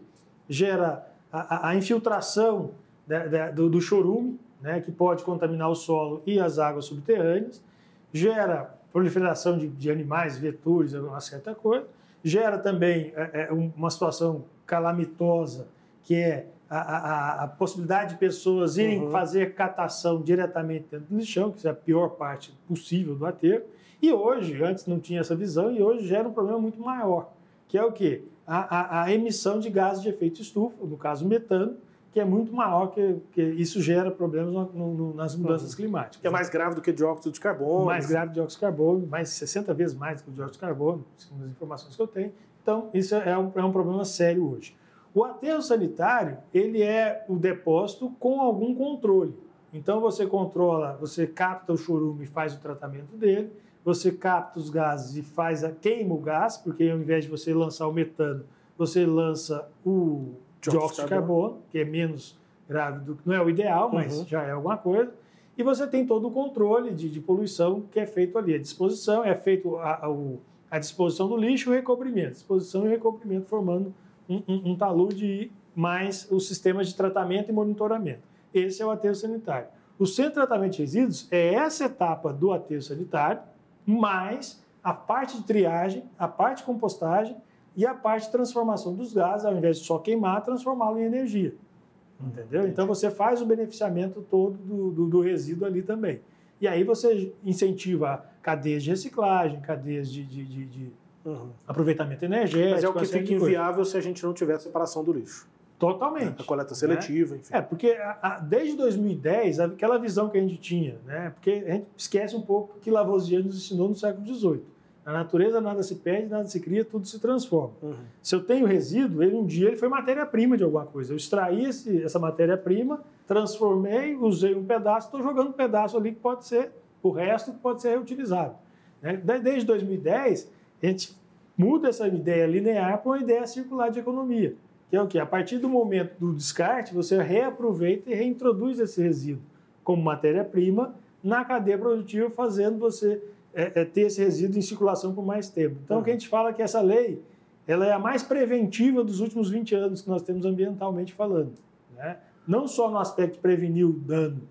Gera a infiltração do chorume, que pode contaminar o solo e as águas subterrâneas, gera proliferação de animais, vetores, uma certa coisa. Gera também uma situação calamitosa, que é a possibilidade de pessoas irem fazer catação diretamente dentro do lixão, que é a pior parte possível do aterro. E hoje, antes não tinha essa visão, e hoje gera um problema muito maior, que é o quê? A emissão de gases de efeito estufa, no caso metano, que é muito maior, que isso gera problemas nas mudanças climáticas. Que é mais grave do que dióxido de carbono. Mais grave do dióxido de carbono, mais 60 vezes mais do que o dióxido de carbono, segundo as informações que eu tenho. Então, isso é um problema sério hoje. O aterro sanitário, ele é o depósito com algum controle. Então, você controla, você capta o chorume e faz o tratamento dele, você capta os gases e queima o gás, porque ao invés de você lançar o metano, você lança o dióxido de carbono, que é menos grave, não é o ideal, mas já é alguma coisa. E você tem todo o controle de poluição que é feito ali. A disposição, é feito a disposição do lixo e o recobrimento. Disposição e recobrimento formando um talude mais os sistemas de tratamento e monitoramento. Esse é o aterro sanitário. O centro de tratamento de resíduos é essa etapa do aterro sanitário, mais a parte de triagem, a parte de compostagem e a parte de transformação dos gases, ao invés de só queimar, transformá-lo em energia. Entendeu? Então, você faz o beneficiamento todo do resíduo ali também. E aí você incentiva cadeias de reciclagem, cadeias de aproveitamento energético. Mas é o que fica inviável se a gente não tiver separação do lixo. Totalmente. A coleta seletiva, enfim. Porque desde 2010, aquela visão que a gente tinha, né? Porque a gente esquece um pouco que Lavoisier nos ensinou no século XVIII. Na natureza nada se perde, nada se cria, tudo se transforma. Se eu tenho resíduo, um dia ele foi matéria-prima de alguma coisa. Eu extraí essa matéria-prima, transformei, usei um pedaço, estou jogando um pedaço ali que pode ser, o resto que pode ser reutilizado. Né? Desde 2010, a gente muda essa ideia linear para uma ideia circular de economia. Que é o quê? A partir do momento do descarte, você reaproveita e reintroduz esse resíduo como matéria-prima na cadeia produtiva, fazendo você ter esse resíduo em circulação por mais tempo. Então, o que a gente fala é que essa lei ela é a mais preventiva dos últimos 20 anos que nós temos ambientalmente falando. Né? Não só no aspecto de prevenir o dano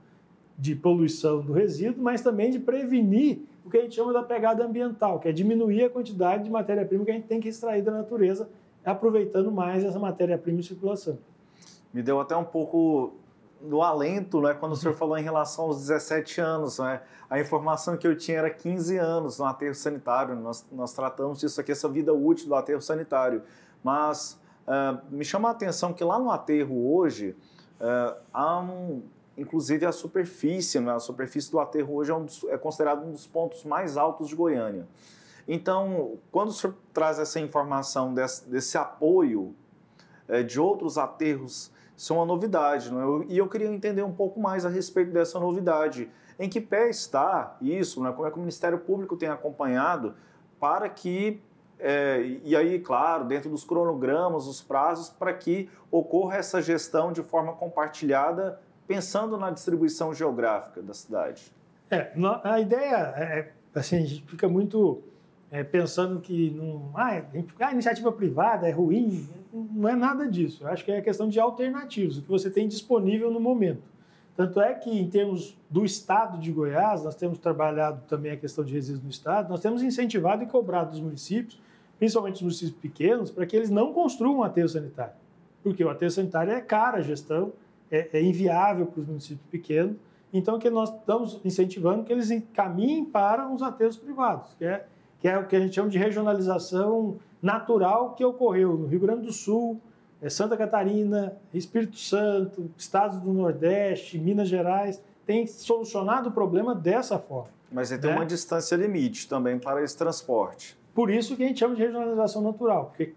de poluição do resíduo, mas também de prevenir o que a gente chama da pegada ambiental, que é diminuir a quantidade de matéria-prima que a gente tem que extrair da natureza, aproveitando mais essa matéria-prima em circulação. Me deu até um pouco do alento, né, quando o senhor falou em relação aos 17 anos. Né? A informação que eu tinha era 15 anos no aterro sanitário. Nós tratamos disso aqui, essa vida útil do aterro sanitário. Mas me chama a atenção que lá no aterro hoje há inclusive a superfície, né? A superfície do aterro hoje é considerado um dos pontos mais altos de Goiânia. Então, quando o senhor traz essa informação desse apoio de outros aterros, isso é uma novidade, não é? E eu queria entender um pouco mais a respeito dessa novidade. Em que pé está isso? Né? Como é que o Ministério Público tem acompanhado para que, e aí, claro, dentro dos cronogramas, os prazos, para que ocorra essa gestão de forma compartilhada, pensando na distribuição geográfica da cidade? A ideia assim, a gente fica muito pensando que a iniciativa privada é ruim. Não é nada disso. Eu acho que é questão de alternativas, o que você tem disponível no momento. Tanto é que, em termos do Estado de Goiás, nós temos trabalhado também a questão de resíduos no Estado, nós temos incentivado e cobrado dos municípios, principalmente os municípios pequenos, para que eles não construam um aterro sanitário. Porque o aterro sanitário é caro a gestão, é inviável para os municípios pequenos. Então, que nós estamos incentivando que eles caminhem para os aterros privados, que é o que a gente chama de regionalização natural que ocorreu no Rio Grande do Sul, Santa Catarina, Espírito Santo, estados do Nordeste, Minas Gerais, tem solucionado o problema dessa forma. Mas tem uma distância limite também para esse transporte. Por isso que a gente chama de regionalização natural, porque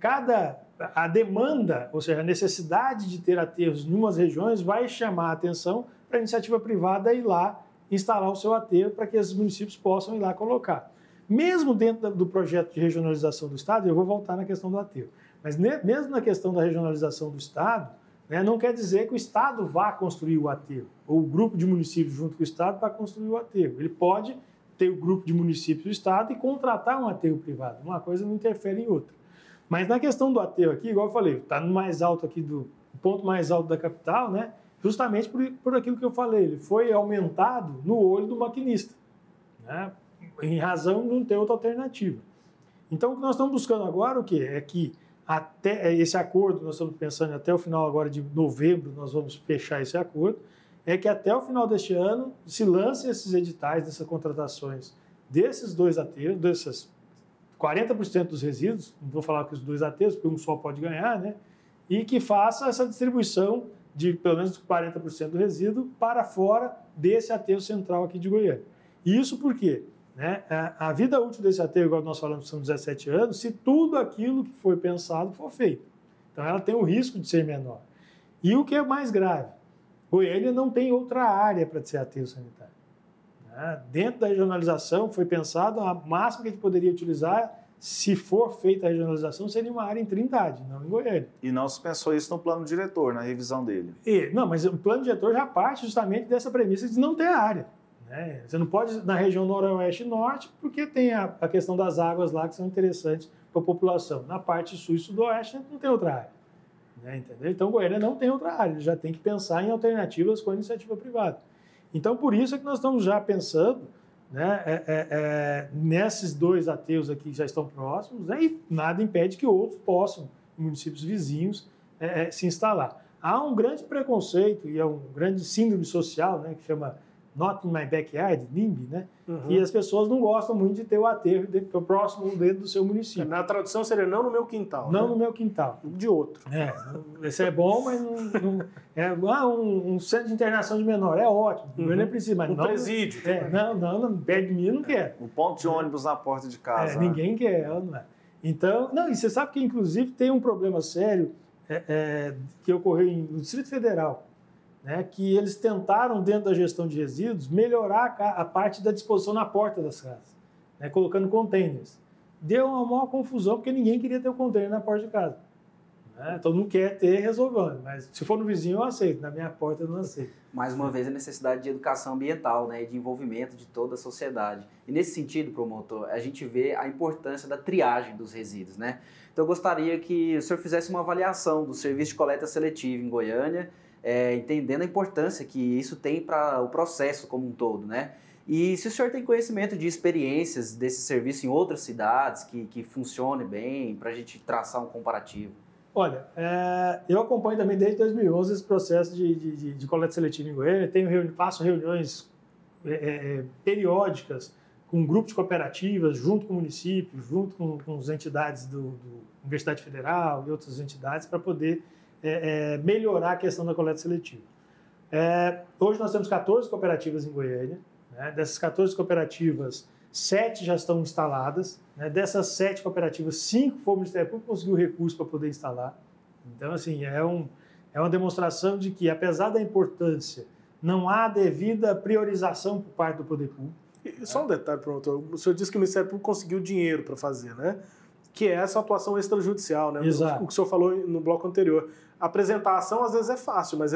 a demanda, ou seja, a necessidade de ter aterros em umas regiões vai chamar a atenção para a iniciativa privada ir lá instalar o seu aterro para que esses municípios possam ir lá colocar. Mesmo dentro do projeto de regionalização do Estado, eu vou voltar na questão do aterro, mas mesmo na questão da regionalização do Estado, né, não quer dizer que o Estado vá construir o aterro, ou o grupo de municípios junto com o Estado vai construir o aterro. Ele pode ter o grupo de municípios do Estado e contratar um aterro privado. Uma coisa não interfere em outra. Mas na questão do aterro aqui, igual eu falei, está no mais alto aqui, do ponto mais alto da capital, né, justamente por aquilo que eu falei, ele foi aumentado no olho do maquinista. Né? em razão de não ter outra alternativa. Então, o que nós estamos buscando agora, o quê? É que até esse acordo, nós estamos pensando até o final agora de novembro, nós vamos fechar esse acordo, é que até o final deste ano se lancem esses editais, dessas contratações desses 2 aterros, desses 40% dos resíduos, não vou falar que os 2 aterros, porque um só pode ganhar, né? E que faça essa distribuição de pelo menos 40% do resíduo para fora desse aterro central aqui de Goiânia. Isso por quê? Né? A vida útil desse aterro, igual nós falamos, são 17 anos, se tudo aquilo que foi pensado for feito. Então, ela tem o risco de ser menor. E o que é mais grave? Goiânia não tem outra área para ser aterro sanitário. Né? Dentro da regionalização, foi pensado, a máxima que a gente poderia utilizar, se for feita a regionalização, seria uma área em Trindade, não em Goiânia. E não se pensou isso no plano diretor, na revisão dele. Não, mas o plano diretor já parte justamente dessa premissa de não ter área. Você não pode ir na região noroeste e norte, porque tem a questão das águas lá que são interessantes para a população. Na parte sul e sudoeste não tem outra área. Entendeu? Então, Goiânia não tem outra área, ele já tem que pensar em alternativas com a iniciativa privada. Então, por isso é que nós estamos já pensando, né, nesses 2 aterros aqui que já estão próximos, né, e nada impede que outros possam, em municípios vizinhos, se instalar. Há um grande preconceito e é um grande síndrome social, né, que chama Not in my backyard, NIMBY, né? E as pessoas não gostam muito de ter o aterro próximo dentro do seu município. Na tradução seria não no meu quintal. Não, né? no meu quintal. De outro. Esse é bom, mas um centro de internação de menor é ótimo. Não precisa, mas não. Presídio. Não, perto de mim eu não quero. Um ponto de ônibus na porta de casa. Ninguém quer, não é. Então, e você sabe que inclusive tem um problema sério que ocorreu no Distrito Federal. Né, que eles tentaram, dentro da gestão de resíduos, melhorar a parte da disposição na porta das casas, né, colocando containers. Deu uma maior confusão, porque ninguém queria ter o container na porta de casa. Né? Todo mundo quer ter, resolvendo. Mas se for no vizinho, eu aceito. Na minha porta, eu não aceito. Mais uma vez, a necessidade de educação ambiental, né, e de envolvimento de toda a sociedade. E nesse sentido, promotor, a gente vê a importância da triagem dos resíduos. Né? Então, eu gostaria que o senhor fizesse uma avaliação do serviço de coleta seletiva em Goiânia, entendendo a importância que isso tem para o processo como um todo, né? E se o senhor tem conhecimento de experiências desse serviço em outras cidades que funcione bem, para a gente traçar um comparativo. Olha, eu acompanho também desde 2011 esse processo de coleta seletiva em Goiânia, faço reuniões periódicas com grupos de cooperativas, junto com o município, junto com as entidades do Universidade Federal e outras entidades, para poder melhorar a questão da coleta seletiva. Hoje nós temos 14 cooperativas em Goiânia. Né? Dessas 14 cooperativas, 7 já estão instaladas. Né? Dessas 7 cooperativas, 5 foi o Ministério Público conseguiu recurso para poder instalar. Então, assim, é uma demonstração de que, apesar da importância, não há devida priorização por parte do poder público. E só um detalhe, promotor. O senhor disse que o Ministério Público conseguiu dinheiro para fazer, né? Que é essa atuação extrajudicial, né? Exato. O que o senhor falou no bloco anterior. Apresentar a ação, às vezes, é fácil, mas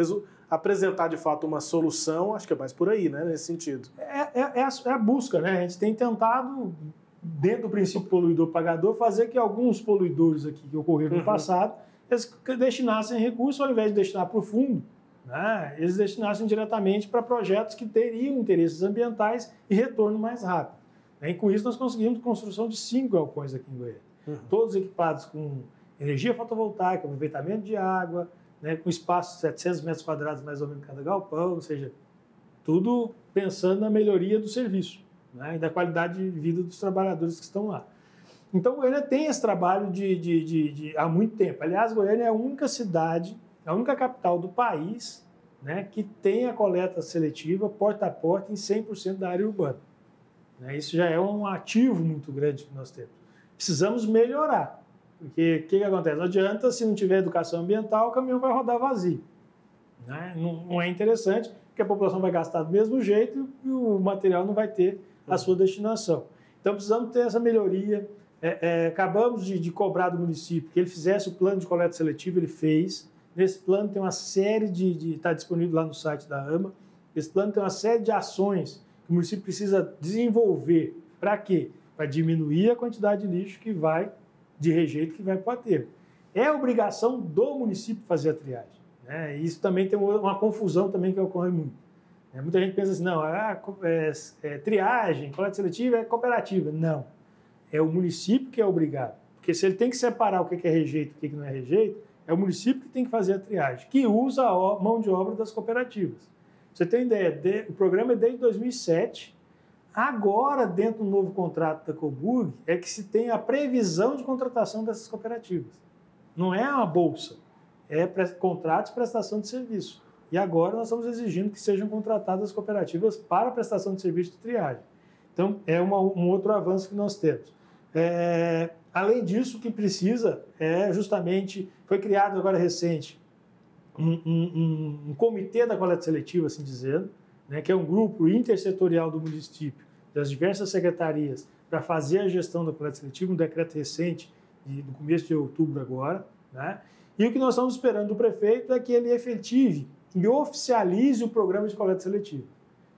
apresentar, de fato, uma solução, acho que é mais por aí, né? Nesse sentido. É a busca, né? A gente tem tentado, dentro do princípio poluidor-pagador, fazer que alguns poluidores aqui que ocorreram no passado, eles destinassem recursos, ao invés de destinar para o fundo, né? Eles destinassem diretamente para projetos que teriam interesses ambientais e retorno mais rápido. E com isso nós conseguimos a construção de 5 galpões aqui em Goiânia. Todos equipados com energia fotovoltaica, aproveitamento de água, né, com espaço de 700 metros quadrados mais ou menos cada galpão, ou seja, tudo pensando na melhoria do serviço, né, e da qualidade de vida dos trabalhadores que estão lá. Então, Goiânia tem esse trabalho há muito tempo. Aliás, Goiânia é a única cidade, a única capital do país, né, que tem a coleta seletiva porta a porta em 100% da área urbana. Né, isso já é um ativo muito grande que nós temos. Precisamos melhorar, porque o que acontece? Não adianta, se não tiver educação ambiental, o caminhão vai rodar vazio. Né? Não é interessante, porque a população vai gastar do mesmo jeito e o material não vai ter a sua destinação. Então, precisamos ter essa melhoria. Acabamos de cobrar do município que ele fizesse o plano de coleta seletiva, ele fez. Nesse plano tem uma série está disponível lá no site da AMA, esse plano tem uma série de ações que o município precisa desenvolver. Para quê? Para diminuir a quantidade de lixo de rejeito que vai para o aterro. É obrigação do município fazer a triagem. Né? Isso também tem uma confusão também que ocorre muito. Muita gente pensa assim, não, triagem, coleta seletiva é cooperativa. Não, é o município que é obrigado. Porque se ele tem que separar o que é rejeito e o que não é rejeito, é o município que tem que fazer a triagem, que usa a mão de obra das cooperativas. Você tem ideia, o programa é desde 2007, agora, dentro do novo contrato da Coburg, é que se tem a previsão de contratação dessas cooperativas. Não é uma bolsa, é contratos de prestação de serviço. E agora nós estamos exigindo que sejam contratadas as cooperativas para a prestação de serviço de triagem. Então, é um outro avanço que nós temos. Além disso, o que precisa é justamente, foi criado agora recente, um comitê da coleta seletiva, assim dizendo, né, que é um grupo intersetorial do município, das diversas secretarias, para fazer a gestão da coleta seletiva, um decreto recente, no começo de outubro agora, né? E o que nós estamos esperando do prefeito é que ele efetive e oficialize o programa de coleta seletiva.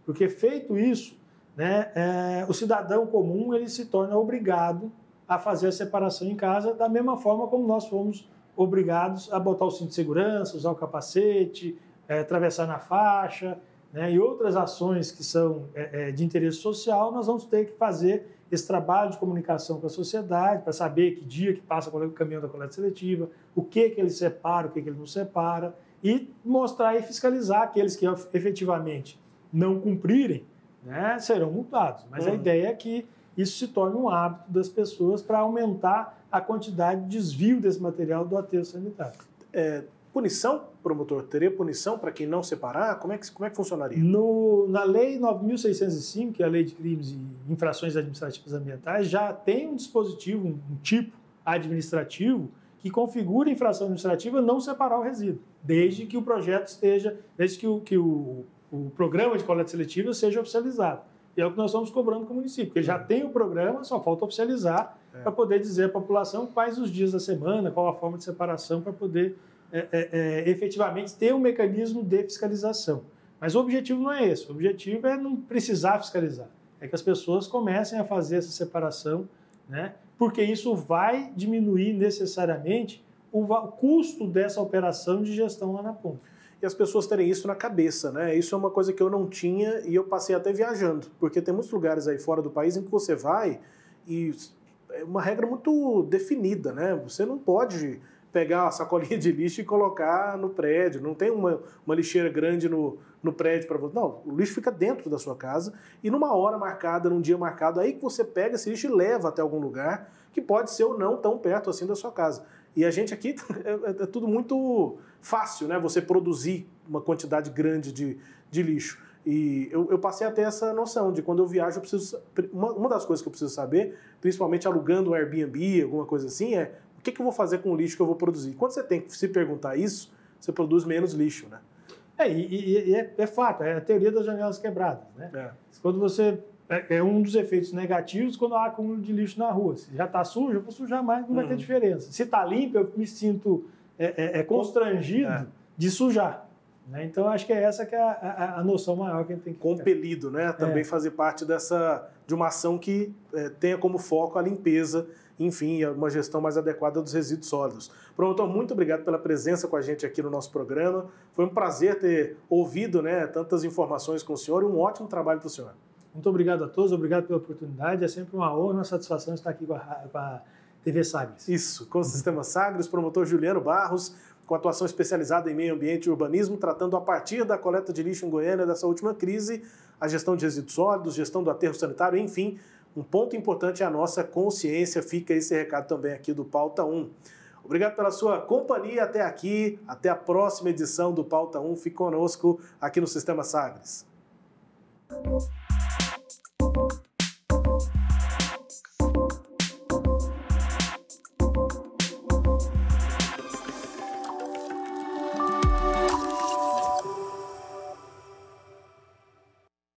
Porque, feito isso, né, o cidadão comum ele se torna obrigado a fazer a separação em casa da mesma forma como nós fomos obrigados a botar o cinto de segurança, usar o capacete, atravessar na faixa, né, e outras ações que são de interesse social. Nós vamos ter que fazer esse trabalho de comunicação com a sociedade para saber que dia que passa o caminhão da coleta seletiva, o que ele separa, o que ele não separa, e mostrar e fiscalizar aqueles que efetivamente não cumprirem, né, serão multados. Mas a ideia é que isso se torne um hábito das pessoas para aumentar a quantidade de desvio desse material do aterro sanitário. Punição, promotor? Teria punição para quem não separar? Como é que funcionaria? Na Lei 9.605, que é a Lei de Crimes e Infrações Administrativas Ambientais, já tem um dispositivo, um tipo administrativo, que configura a infração administrativa não separar o resíduo, desde que o projeto esteja, desde que o programa de coleta seletiva seja oficializado. E é o que nós estamos cobrando com o município, porque já tem o programa, só falta oficializar para poder dizer à população quais os dias da semana, qual a forma de separação para poder efetivamente ter um mecanismo de fiscalização. Mas o objetivo não é esse, o objetivo é não precisar fiscalizar, é que as pessoas comecem a fazer essa separação, né? Porque isso vai diminuir necessariamente o custo dessa operação de gestão lá na ponta. E as pessoas terem isso na cabeça, né? Isso é uma coisa que eu não tinha e eu passei até viajando, porque tem muitos lugares aí fora do país em que você vai e é uma regra muito definida, né? Você não pode pegar a sacolinha de lixo e colocar no prédio, não tem uma lixeira grande no prédio para você. Não, o lixo fica dentro da sua casa e numa hora marcada, num dia marcado, aí que você pega esse lixo e leva até algum lugar que pode ser ou não tão perto assim da sua casa. E a gente aqui é tudo muito fácil, né? Você produzir uma quantidade grande de lixo. E eu passei a ter essa noção de quando eu viajo, eu preciso. Uma das coisas que eu preciso saber, principalmente alugando um Airbnb, alguma coisa assim, é o que eu vou fazer com o lixo que eu vou produzir. Quando você tem que se perguntar isso, você produz menos lixo, né? É fato, é a teoria das janelas quebradas, né? Quando você... É um dos efeitos negativos quando há acúmulo de lixo na rua. Se já está sujo, eu vou sujar mais, não vai ter diferença. Se está limpo, eu me sinto constrangido de sujar. Né? Então, acho que essa que é a noção maior que a gente tem que ter. Compelido, né? Também fazer parte de uma ação que tenha como foco a limpeza, enfim, uma gestão mais adequada dos resíduos sólidos. Promotor, muito obrigado pela presença com a gente aqui no nosso programa. Foi um prazer ter ouvido, né, tantas informações com o senhor e um ótimo trabalho para o senhor. Muito obrigado a todos, obrigado pela oportunidade. É sempre uma honra e uma satisfação estar aqui com a TV Sagres. Isso, com o Sistema Sagres, promotor Juliano Barros, com atuação especializada em meio ambiente e urbanismo, tratando a partir da coleta de lixo em Goiânia dessa última crise, a gestão de resíduos sólidos, gestão do aterro sanitário, enfim, um ponto importante é a nossa consciência. Fica esse recado também aqui do Pauta 1. Obrigado pela sua companhia até aqui, até a próxima edição do Pauta 1. Fique conosco aqui no Sistema Sagres.